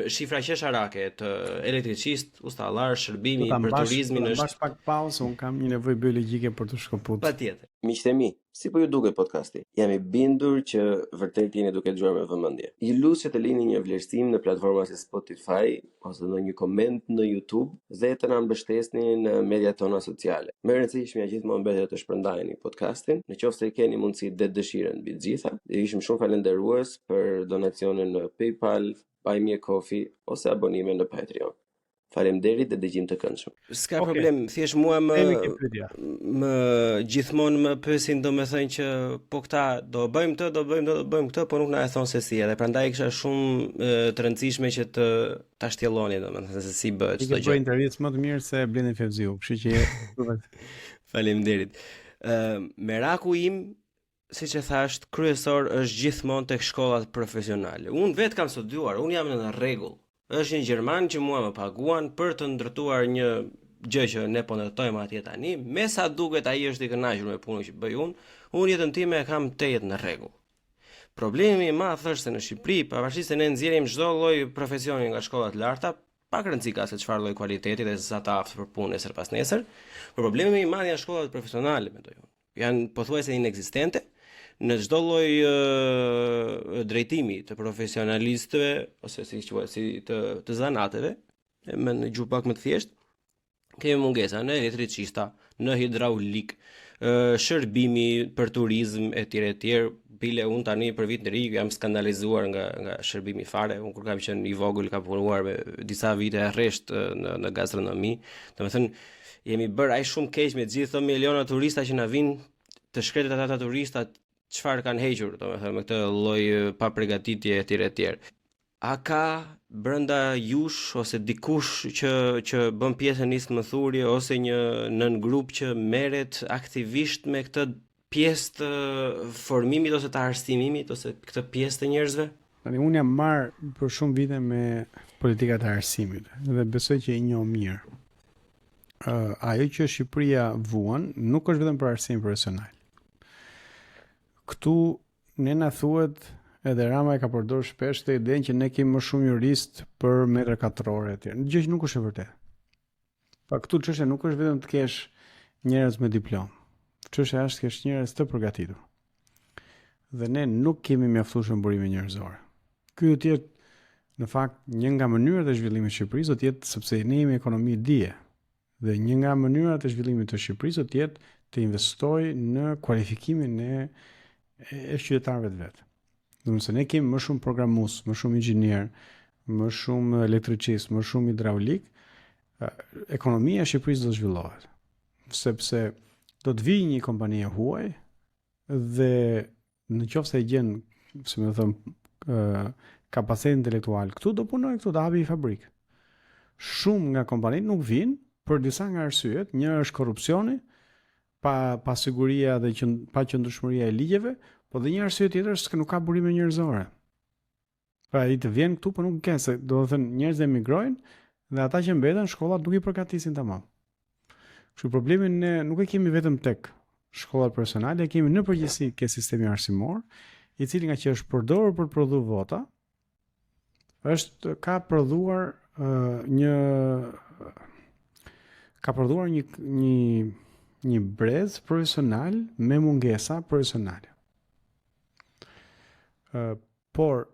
shifra qesharake të elektricist, ustallar, shërbimi për turizmin është. Bash pak pauzë, un kam një nevojë biologjike për të shkëputur. Patjetër. Miqtë mi, si po ju duket podcasti? Jam i bindur që vërtet jeni duke dëgjuar me vëmendje. Ju lutem që të lini një vlerësim në platforma si Spotify ose në një koment në YouTube dhe të na mbështesni në mediat tona sociale. Më e rëndësishmja gjithmonë bëhet të shpërndajeni podcastin, nëse keni mundësi dhe dëshirën mbi të gjitha. Dhe ishim shumë falënderues për donacionin në PayPal, Buy Me a Coffee ose abonime në Patreon. Faleminderit dhe dëgjim të këndshëm. S'ka problem, thjesht mua më gjithmonë më pyesin domethënë që po këta do bëjmë këtë, po nuk na e thon se si, edhe prandaj kisha shumë të rëndësishme që ta shtjelloni domethënë se si bëhet çdo gjë. Ti bëj intervistë më të mirë se Blendi Fevziu, kështu që faleminderit. Meraku im, siç e thash, kryesor është gjithmonë tek shkollat profesionale. Unë vetë kam studiuar, unë jam në rregull. Është një gjerman që mua më paguan për të ndërtuar një gjë që ne po ndërtojmë atje tani, me sa duket ai është i kënaqur me punën që bëj unë jetën time e kam tejet në rregull. Problemi i madh është se në Shqipëri, pavarësisht se ne nxjerrim çdo lloj profesioni nga shkollat e larta, pak rëndësi ka se çfarë lloj kualiteti dhe sa të aftë për punë nesër pas nesër, por problemi i madh janë shkollat profesionale, mendoj unë. Janë pothuajse inekzistente. Në çdo lloj drejtimi të profesionalistëve ose si të zanateve, me në gjuhë pak më të thjeshtë, kemi mungesa në elektricista, në hidraulik, shërbimi për turizm etj. Bile unë tani për vit në ri jam skandalizuar nga shërbimi fare. Unë kur kam qenë i vogël kam punuar me disa vite rresht në gastronomi. Domethënë jemi bërë aq shumë keq me gjithë këto miliona turista që na vinë të shkretet ata turista, çfarë kanë hequr, domethënë me këtë lloj pa përgatitje etj. A ka brenda jush ose dikush që bën pjesë në nisë mëthurje ose një nën grup që merret aktivisht me këtë pjesë të formimit ose të arsimimit ose këtë pjesë të njerëzve? Tani unë jam marr për shumë vite me politikat e arsimit dhe besoj që i njoh mirë. Ajo që Shqipëria vuan nuk është vetëm për arsim profesional. Këtu ne na thuhet, edhe Rama e ka përdorur shpesh të idenë që ne kemi më shumë jurist për metër katror etj. Gjë që nuk është e vërtetë. Pa këtu çështja nuk është vetëm të kesh njerëz me diplomë. Çështja është të kesh njerëz të përgatitur. Dhe ne nuk kemi mjaftueshëm burime njerëzore. Ky do të jetë në fakt një nga mënyrat e zhvillimit të Shqipërisë, do të jetë sepse ne jemi ekonomi dije. Dhe një nga mënyrat e zhvillimit të Shqipërisë do të jetë të investojë në kualifikimin e qytetarëve të vet. Domethënë se ne kemi më shumë programues, më shumë inxhinier, më shumë elektricist, më shumë hidraulik, ekonomia e Shqipërisë do të zhvillohet. Sepse do të vijë një kompani e huaj dhe në qoftë se e gjen, si më thon, kapacitet intelektual këtu, do punojë këtu, do hapi një fabrikë. Shumë nga kompanitë nuk vijnë për disa nga arsyet. Një është korrupsioni, pa siguria dhe pa qëndrueshmëria e ligjeve, po dhe një arsye tjetër është se nuk ka burime njerëzore. Pra ai të vjen këtu, por nuk ka, se do të thënë njerëzit emigrojnë dhe ata që mbeten shkollat nuk i përgatisin tamam. Kështu problemin ne nuk e kemi vetëm tek shkollat profesionale, e kemi në përgjithësi ke sistemi arsimor, i cili nga që është përdorur për të prodhuar vota, ka prodhuar një brez profesional me mungesa profesionale. Por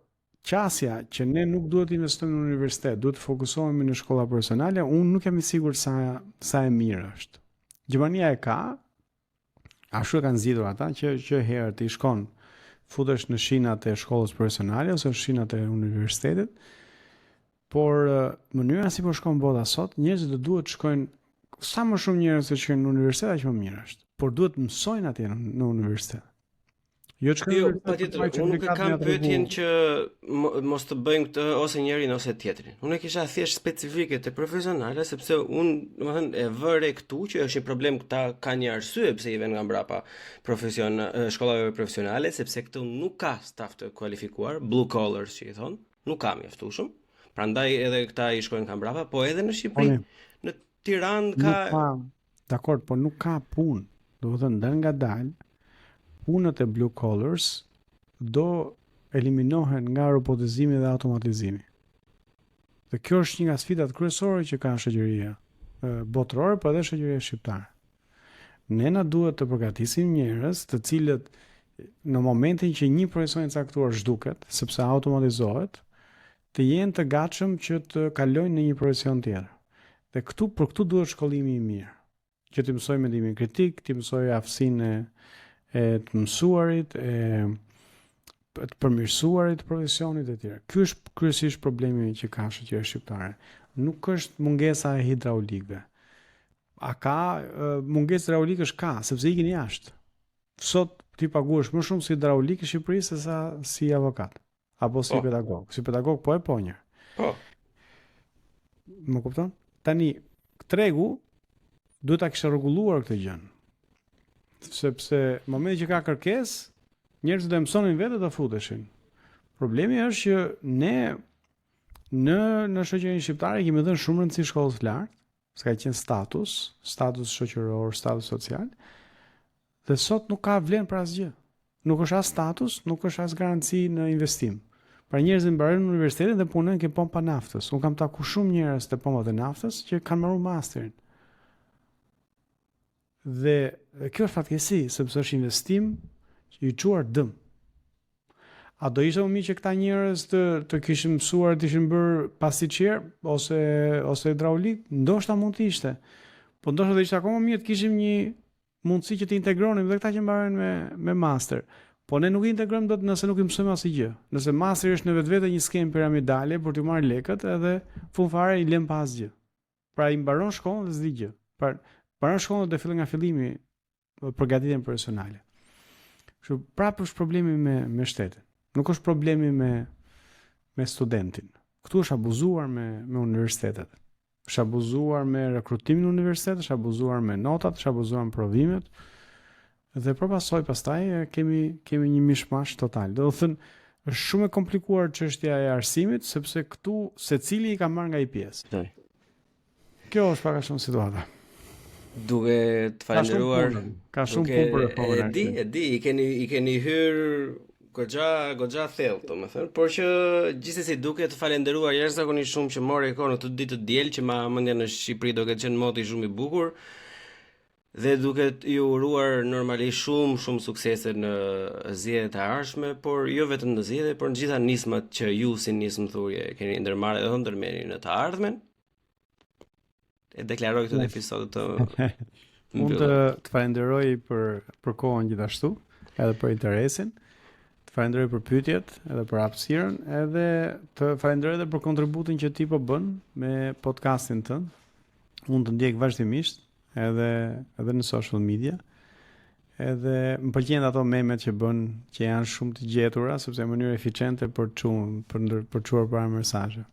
qasja që ne nuk duhet të investojmë në universitet, duhet të fokusohemi në shkolla profesionale, unë nuk jam i sigurt sa e mirë është. Gjermania e ka, ashtu e kanë zgjidhur ata që herë të shkon, futesh në shinat e shkollës profesionale ose në shinat e universitetit, por mënyra si po shkon bota sot, njerëzit duhet të shkojnë, sa më shumë njerëz që shkojnë në universitet, aq më mirë është, por duhet të mësojnë atje në universitet. Jo, patjetër, unë nuk e kam pyetjen që mos të bëjmë këtë ose njërin ose tjetrin. Unë e kisha thjesht specifike të profesionale, sepse unë, domethënë, e vëre këtu që është një problem, këta ka një arsye pse i vjen nga mbrapa shkollave profesionale, sepse këtu nuk ka staf të kualifikuar, blue collars që i thon, nuk ka mjaftueshëm. Prandaj edhe këta i shkojnë nga mbrapa, po edhe në Shqipëri, në Tiranë ka dakor, po nuk ka punë. Do të thënë dal nga dal punët e blue collars do eliminohen nga robotizimi dhe automatizimi. Dhe kjo është një nga sfidat kryesore që ka shoqëria botërore, por edhe shoqëria shqiptare. Ne na duhet të përgatisim njerëz të cilët në momentin që një profesion i caktuar zhduket, sepse automatizohet, të jenë të gatshëm që të kalojnë në një profesion tjetër. Dhe për këtu duhet shkollimi i mirë, që të mësoj mendimin kritik, të mësoj aftësinë e të mësuarit, të përmirësuarit profesionit e tjera. Ky është kryesisht problemi që ka shoqëria shqiptare. Nuk është mungesa e hidraulikëve. A ka mungesë hidraulikësh? Ka, sepse ikin jashtë. Sot ti paguash më shumë si hidraulik në Shqipëri se sa si avokat apo si pedagog. Si pedagog po e ponjë. Po. Më kupton? Tani tregu duhet ta kishte rregulluar këtë gjë. Sepse në momentin që ka kërkesë, njerëzit do mësonin vetë të futeshin. Problemi është që ne në shoqërinë shqiptare kemi dhënë shumë rëndësi shkollës së lartë, s'ka qenë status shoqëror, status social. Dhe sot nuk ka vlerë për asgjë. Nuk është as status, nuk është as garanci në investim. Pra njerëzit mbarojnë në universitetin dhe punojnë ke pompa naftës. Unë kam takuar shumë njerëz te pompat e naftës që kanë marrë masterin. Dhe kjo është fatkeqësi, sepse është investim që i çuar dëm. A do ishte më mirë që këta njerëz të kishin mësuar, të ishin bërë pastiçier ose hidraulik? Ndoshta mund të ishte. Po ndoshta do ishte akoma mirë të kishim një mundësi që të integronim dhe këta që mbaren me master. Po ne nuk i integrojmë dot nëse nuk i mësojmë asgjë. Nëse masteri është në vetvete një skemë piramidale për të marrë lekët edhe fund fare i lëm pa asgjë. Pra i mbaron shkollën dhe s'di gjë. Pra mbaron shkollën dhe fillon nga fillimi përgatitjen profesionale. Kështu prapë është problemi me shtetin. Nuk është problemi me studentin. Këtu është abuzuar me universitetet. Është abuzuar me rekrutimin në universitet, është abuzuar me notat, është abuzuar me provimet. Dhe përpasoj pastaj kemi një mishmash total. Do të thënë është shumë e komplikuar çështja e arsimit sepse këtu secili i ka marrë nga i pjesë. Kjo është pak a shumë situata. Duke të falenderuar. Ka shumë punë për reformën. E di, i keni hyrë goxha thellë, domethënë, por që gjithsesi duke të falenderuar jashtëzakonisht shumë që morë kohë në këtë ditë të diel që ma mendja në Shqipëri do ketë qenë moti shumë i bukur. Dhe duke ju uruar normalisht shumë suksese në zgjedhjet e ardhshme, por jo vetëm në zgjedhje, por në gjitha nismat që ju si nismëthurje keni ndërmarrë dhe do ndërmerrni në të ardhmen. E deklaroj këtë episod të Unë të falenderoj për kohën gjithashtu, edhe për interesin, të falenderoj për pyetjet, edhe për hapësirën, edhe të falenderoj edhe për kontributin që ti po bën me podcastin tënd. Unë të ndjek vazhdimisht, edhe në social media. Edhe më pëlqejnë ato memet që bën, që janë shumë të gjetura, sepse në mënyrë eficiente për çuar para mesazhe.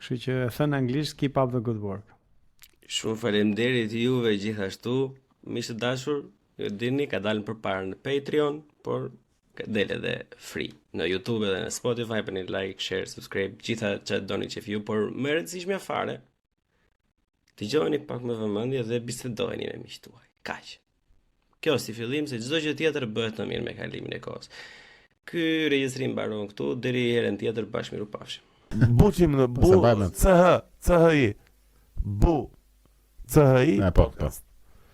Kështu që thënë anglisht, keep up the good work. Shumë faleminderit juve gjithashtu, miqtë dashur, ju dini ka dalën përpara në Patreon, por ka del edhe free në YouTube dhe në Spotify, bëni like, share, subscribe, gjitha që doni që ju, por më e rëndësishmja fare, dëgjoni pak me vëmendje dhe bisedojeni me miqtë tuaj. Kaq. Kjo si fillim, se çdo gjë tjetër bëhet më mirë me kalimin e kohës. Ky regjistrim mbaron këtu, deri herën tjetër bashkë mirupafshim. Buqim në bu, CHI, bu, CHI, podcast.